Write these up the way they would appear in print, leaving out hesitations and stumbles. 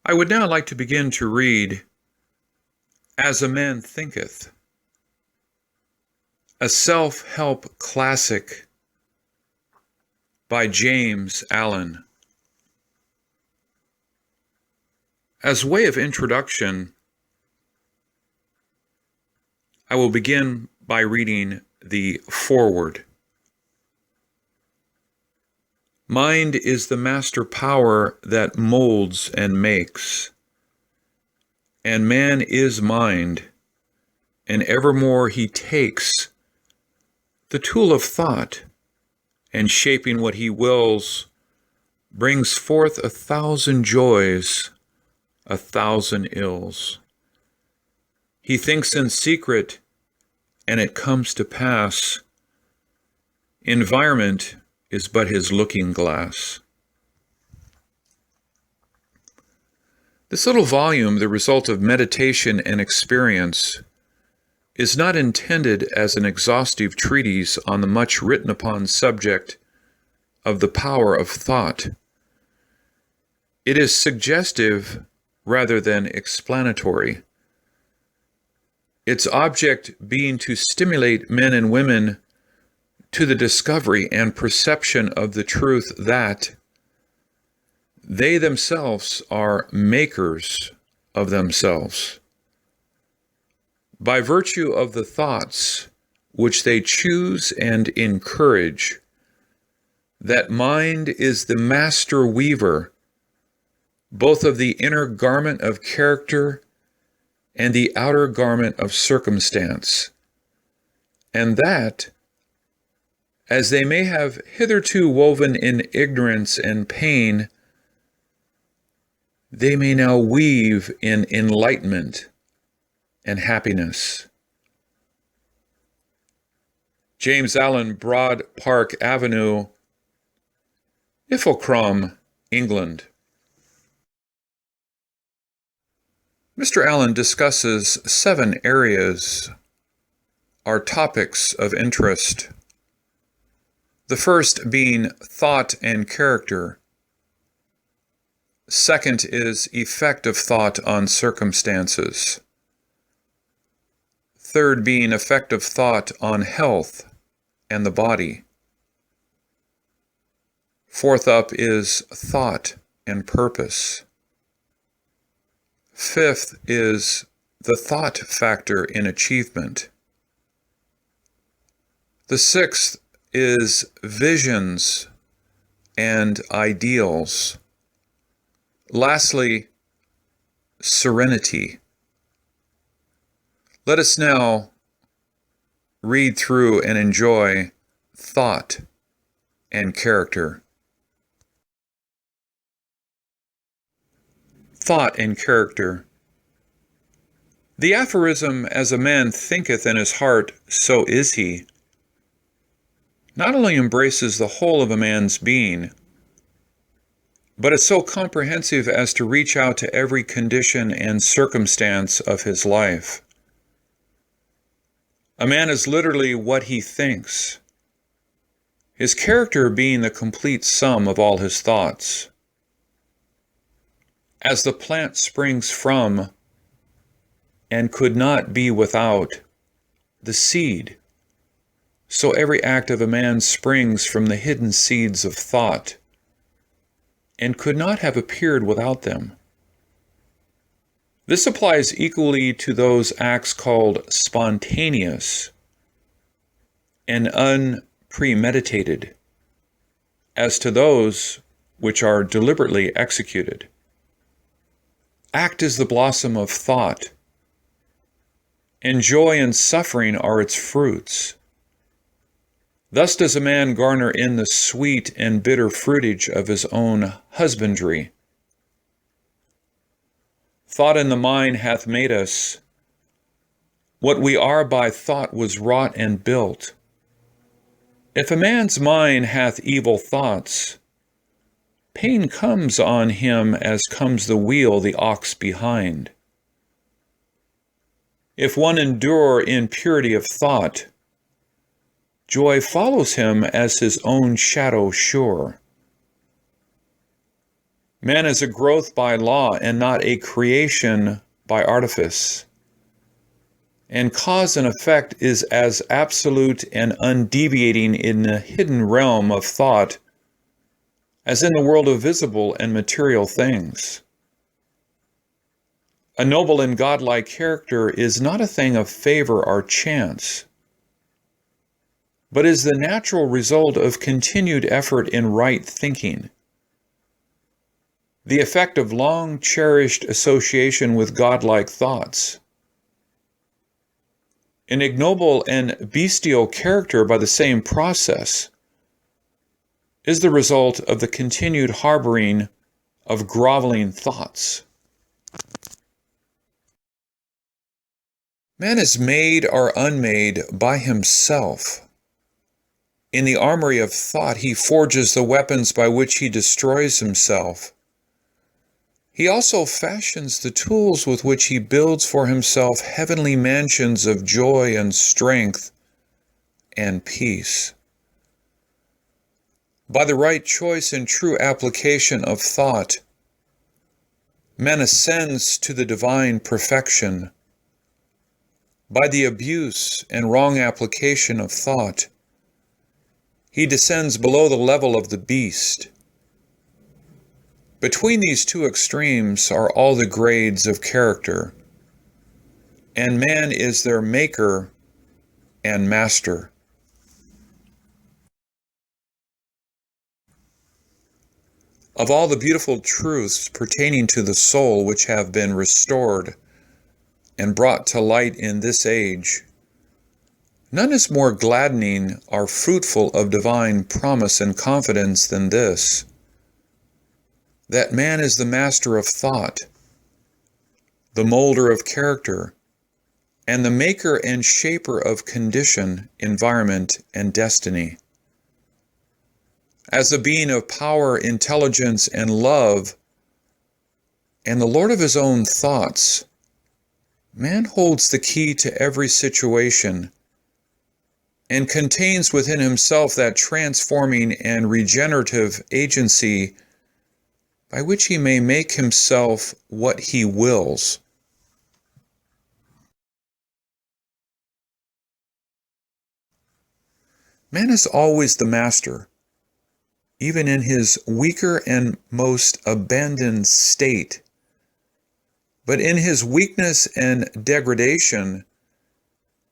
I would now like to begin to read As a Man Thinketh, a self-help classic by James Allen. As way of introduction, I will begin by reading the foreword. Mind is the master power that molds and makes, and man is mind, and evermore he takes the tool of thought, and shaping what he wills, brings forth 1,000 joys, 1,000 ills. He thinks in secret, and it comes to pass. Environment is but his looking glass. This little volume, the result of meditation and experience, is not intended as an exhaustive treatise on the much written upon subject of the power of thought. It is suggestive rather than explanatory, its object being to stimulate men and women to the discovery and perception of the truth that they themselves are makers of themselves, by virtue of the thoughts which they choose and encourage, that mind is the master weaver, both of the inner garment of character and the outer garment of circumstance, and that, as they may have hitherto woven in ignorance and pain, they may now weave in enlightenment and happiness. James Allen, Broad Park Avenue, Ilfracombe, England. Mr. Allen discusses 7 areas, or topics of interest. The first being thought and character. Second is effect of thought on circumstances. Third being effect of thought on health and the body. Fourth up is thought and purpose. Fifth is the thought factor in achievement. The sixth is visions and ideals. Lastly, serenity. Let us now read through and enjoy thought and character. Thought and character. The aphorism, as a man thinketh in his heart, so is he, not only embraces the whole of a man's being, but is so comprehensive as to reach out to every condition and circumstance of his life. A man is literally what he thinks, his character being the complete sum of all his thoughts. As the plant springs from, and could not be without, the seed, so every act of a man springs from the hidden seeds of thought, and could not have appeared without them. This applies equally to those acts called spontaneous and unpremeditated, as to those which are deliberately executed. Act is the blossom of thought, and joy and suffering are its fruits. Thus does a man garner in the sweet and bitter fruitage of his own husbandry. Thought in the mind hath made us. What we are by thought was wrought and built. If a man's mind hath evil thoughts, pain comes on him as comes the wheel the ox behind. If one endure in purity of thought, joy follows him as his own shadow sure. Man is a growth by law and not a creation by artifice. And cause and effect is as absolute and undeviating in the hidden realm of thought as in the world of visible and material things. A noble and godlike character is not a thing of favor or chance, but is the natural result of continued effort in right thinking, the effect of long-cherished association with godlike thoughts. An ignoble and bestial character, by the same process, is the result of the continued harboring of groveling thoughts. Man is made or unmade by himself. In the armory of thought, he forges the weapons by which he destroys himself. He also fashions the tools with which he builds for himself heavenly mansions of joy and strength and peace. By the right choice and true application of thought, man ascends to the divine perfection. By the abuse and wrong application of thought, he descends below the level of the beast. Between these two extremes are all the grades of character, and man is their maker and master. Of all the beautiful truths pertaining to the soul which have been restored and brought to light in this age, none is more gladdening or fruitful of divine promise and confidence than this, that man is the master of thought, the molder of character, and the maker and shaper of condition, environment, and destiny. As a being of power, intelligence, and love, and the Lord of his own thoughts, man holds the key to every situation and contains within himself that transforming and regenerative agency by which he may make himself what he wills. Man is always the master, even in his weaker and most abandoned state. But in his weakness and degradation,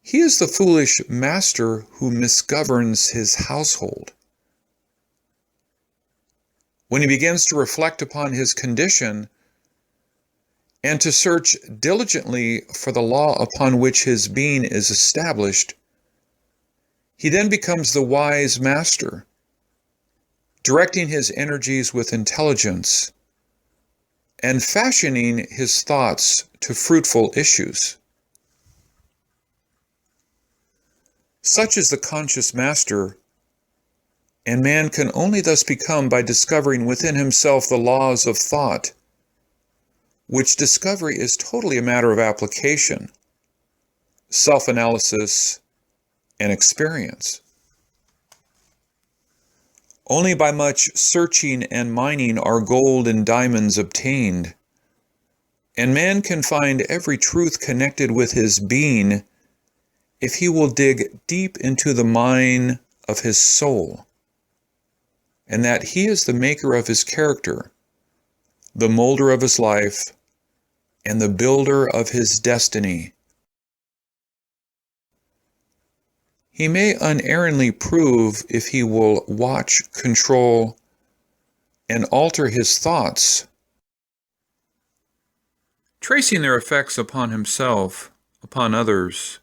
he is the foolish master who misgoverns his household. When he begins to reflect upon his condition and to search diligently for the law upon which his being is established, he then becomes the wise master, directing his energies with intelligence and fashioning his thoughts to fruitful issues. Such is the conscious master, and man can only thus become by discovering within himself the laws of thought, which discovery is totally a matter of application, self-analysis, and experience. Only by much searching and mining are gold and diamonds obtained, and man can find every truth connected with his being if he will dig deep into the mine of his soul, and that he is the maker of his character, the molder of his life, and the builder of his destiny. He may unerringly prove if he will watch, control, and alter his thoughts, tracing their effects upon himself, upon others,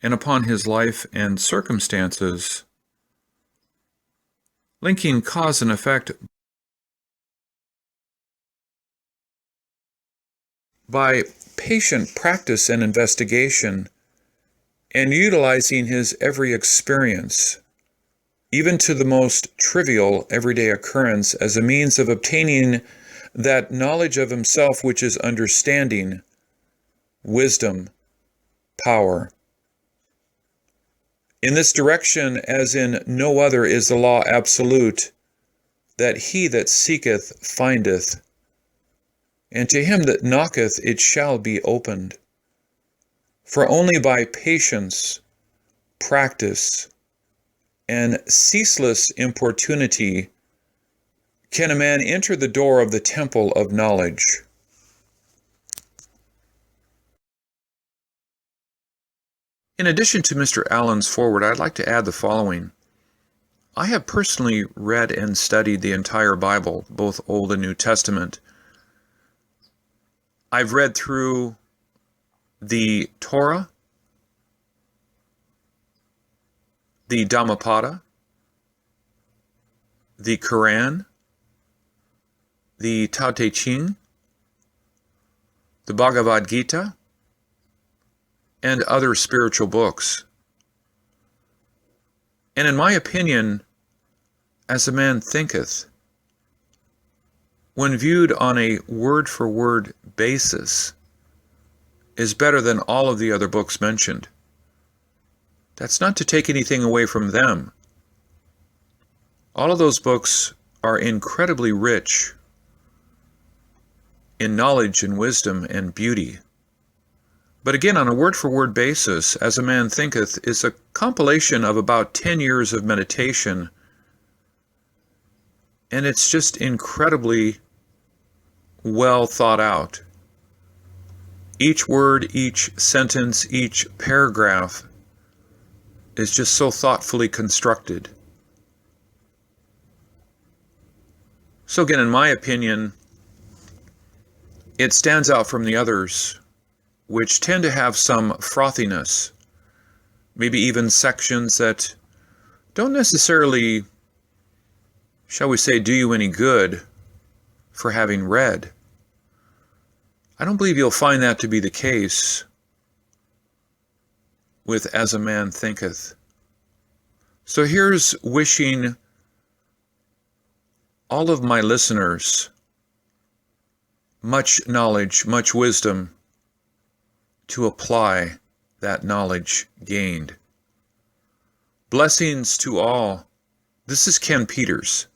and upon his life and circumstances, linking cause and effect by patient practice and investigation, and utilizing his every experience, even to the most trivial everyday occurrence, as a means of obtaining that knowledge of himself which is understanding, wisdom, power. In this direction, as in no other, is the law absolute, that he that seeketh findeth, and to him that knocketh it shall be opened. For only by patience, practice, and ceaseless importunity can a man enter the door of the temple of knowledge. In addition to Mr. Allen's foreword, I'd like to add the following. I have personally read and studied the entire Bible, both Old and New Testament. I've read through the Torah, the Dhammapada, the Quran, the Tao Te Ching, the Bhagavad Gita, and other spiritual books. And in my opinion, as a man thinketh, when viewed on a word-for-word basis, is better than all of the other books mentioned. That's not to take anything away from them. All of those books are incredibly rich in knowledge and wisdom and beauty. But again, on a word-for-word basis, As a Man Thinketh is a compilation of about 10 years of meditation, and it's just incredibly well thought out. Each word, each sentence, each paragraph is just so thoughtfully constructed. So again, in my opinion, it stands out from the others, which tend to have some frothiness, maybe even sections that don't necessarily, shall we say, do you any good for having read. I don't believe you'll find that to be the case with As a Man Thinketh. So here's wishing all of my listeners much knowledge, much wisdom to apply that knowledge gained. Blessings to all. This is Ken Peters.